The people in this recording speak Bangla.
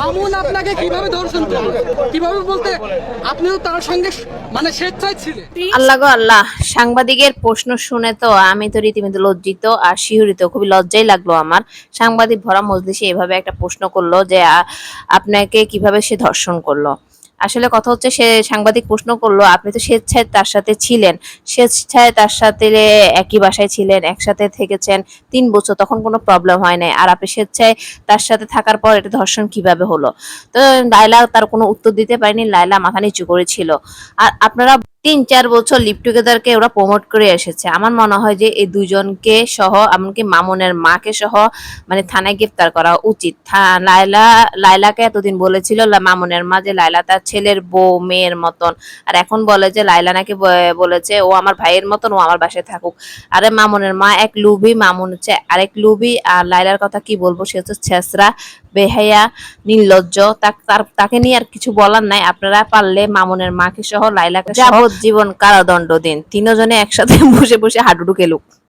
মামুন আপনাকে কিভাবে ধর্ষণ করলো, কিভাবে বলতে আপনিও তার সঙ্গে মানে স্বেচ্ছায় ছিলেন? আল্লাহ গো আল্লাহ, সাংবাদিকের প্রশ্ন শুনে তো আমি তো রীতিমতো লজ্জিত আর শিহরিত, খুবই লজ্জাই লাগলো আমার। সাংবাদিক ভরা মজলিসে এভাবে একটা প্রশ্ন করলো যে আপনাকে কিভাবে সে ধর্ষণ করলো। আসলে কথা হচ্ছে, সে সাংবাদিক প্রশ্ন করলো, আপনি তো স্বেচ্ছায় তার সাথে ছিলেন, স্বেচ্ছায় তার সাথে একই বাসায় ছিলেন, একসাথে থেকেছেন 3 বছর, তখন কোনো প্রবলেম হয় নাই, আর আপনি স্বেচ্ছায় তার সাথে থাকার পর এটা ধর্ষণ কিভাবে হলো? তো লায়লা তার কোনো উত্তর দিতে পারেনি, লায়লা মাথা নিচু করেছিল। আর আপনারা 3-4 বছর লিভ টুগেদারকে ওরা প্রমোট করে এসেছে। আমার মনে হয় যে এই দুজনকে সহ, এমনকি মামুনের মাকে সহ, মানে থানায় গ্রেফতার করা উচিত। লায়লাকে এতদিন বলেছিল মামুনের মা যে লায়লা তার ছেলের বউ, মেয়ের মতন, আর এখন বলে যে লায়লা নাকি বলেছে ও আমার ভাইয়ের মতন, ও আমার বাসায় থাকুক। আরে মামুনের মা এক লুবি, মামুন হচ্ছে আরেক লুবি। আর লায়লার কথা কি বলবো, সে হচ্ছে ছেঁচড়া, বেহায়া, নির্লজ্জ। তাকে নিয়ে আর কিছু বলার নাই। আপনারা পারলে মামুনের মাকে সহ লাইলাকে সহ যাবজ্জীবন কারাদণ্ড দিন, তিনজনে একসাথে বসে বসে হাডুডু খেলুক।